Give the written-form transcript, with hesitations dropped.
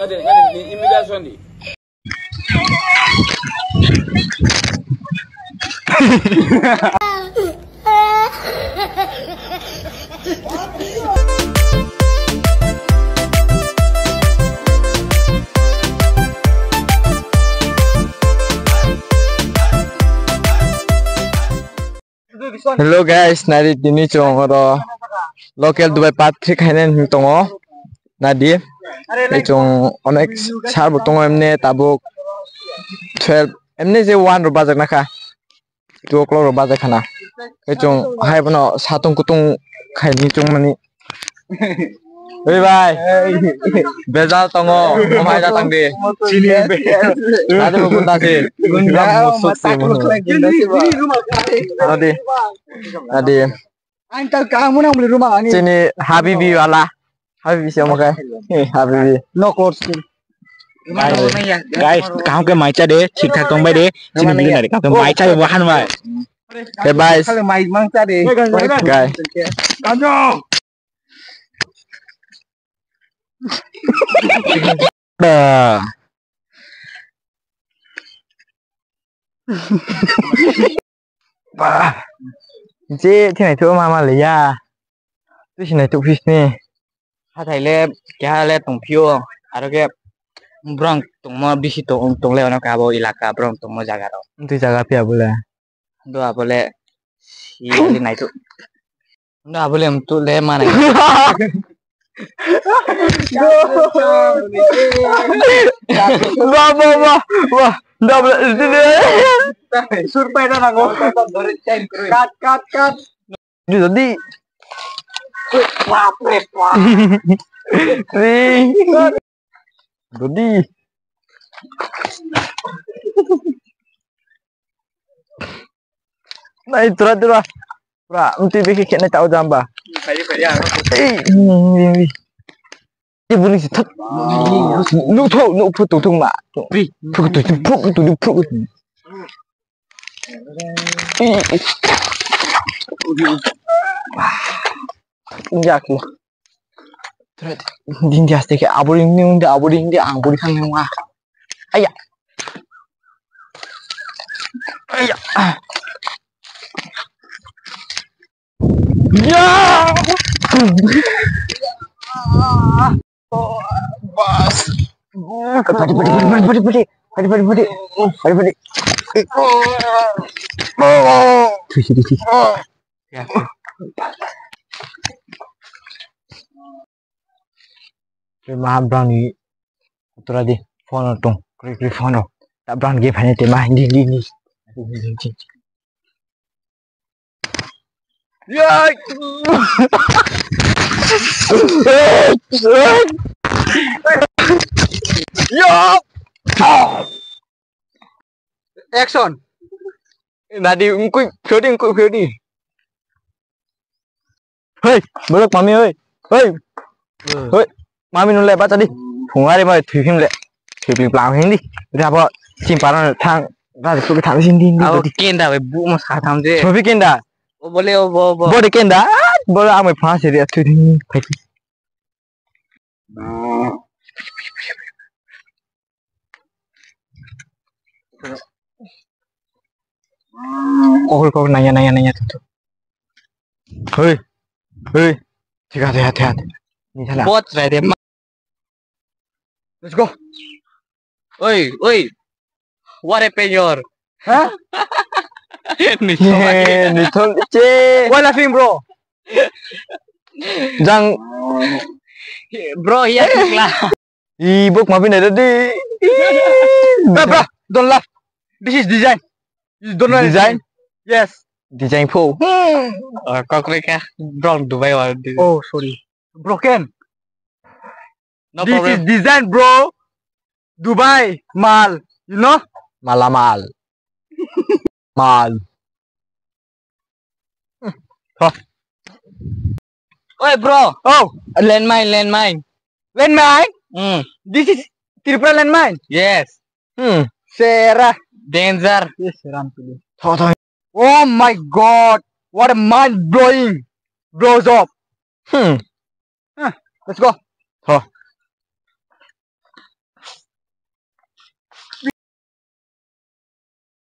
Ada di imigrasi ni. Hello guys, nadi dini chong ro local Dubai Patri khainen tongo nadi chong onek sar tongo emne tabuk 12 emne je 1 ro bajak nakha 2 o'clock ro bajak khana chong hai bono satung kutung khaini chong mani oi bhai bezal tongo omai da tangde chini nadi bunda se gunda musuk se nadi nadi Angkal kamu nang beli rumah ini. Sini Habibi wala. Habibi siapa kai? Habibi. No course. Guys, kamu ke maca deh, ठीक ठाक तुम deh. Sini beli nari, kamu maca deh bahan mai. Okay guys. Kalau mai mangsa deh. Guys. Kanjo. Dah. Bah. Chị thế này thưa mà lấy à tôi chỉ này tụ fish nè Ha thầy le, kia le tong pio, aro ke brong tong mo bisi tong le ono ka bo ilaka brong tong mo jaga ro. tôi jaga pia boleh Do apole si ali nai tu. Do apole tu le mana. Wah dah boleh Surprise dah aku. Cut. ini tadi Wah. tadi nah itu lah pra mesti bikin kena tahu jamba ibu ni thật nụ thô nụ phụ tụ thung mà phụ Injak lo, dinjas deh kayak aboring dia anggur kan yang mah, ayah, ya, bas, Maaf brown ni, tu tadi phone tung, klik phone, tak brown game hanya tema ini. Ya, ya, Action. Nadi ungkui phiếu đi. Hey, bớt mami ơi, hey, mami nó lại bắt ra đi, phùng ra đi mà thử phim lại, thử phim làm hình đi, ra bỏ, chim phá nó thang, ra để tôi cái thằng xin đi. Aku kenda we bu mas khatam je. Thôi biết kenda, Boleh bo. bỏ đi kenda, bỏ ra mày phá sẽ đi, thôi đi, phải đi. Kau nanya tuh. Hei, hati. Ini salah. Bot re de. Let's go. Oi. What happened your? Hah? Ni Nithol che. What laughing bro? Jang bro ya lah. ibuk maafin ada di. Bro, don't laugh. This is design. You don't know Design? Yes. Design po. Kau kira brong Dubai or Oh, sorry. Broken. no This problem. is design, bro. Dubai Mall. You know? Malamal. Mal. Oi bro. Oh, Landmine. landmine. This is triple landmine. Yes. Sarah. Danger. Yes, Ram. Oh my God! What a mind blowing! Bro job. Hmm. Let's go. Ho.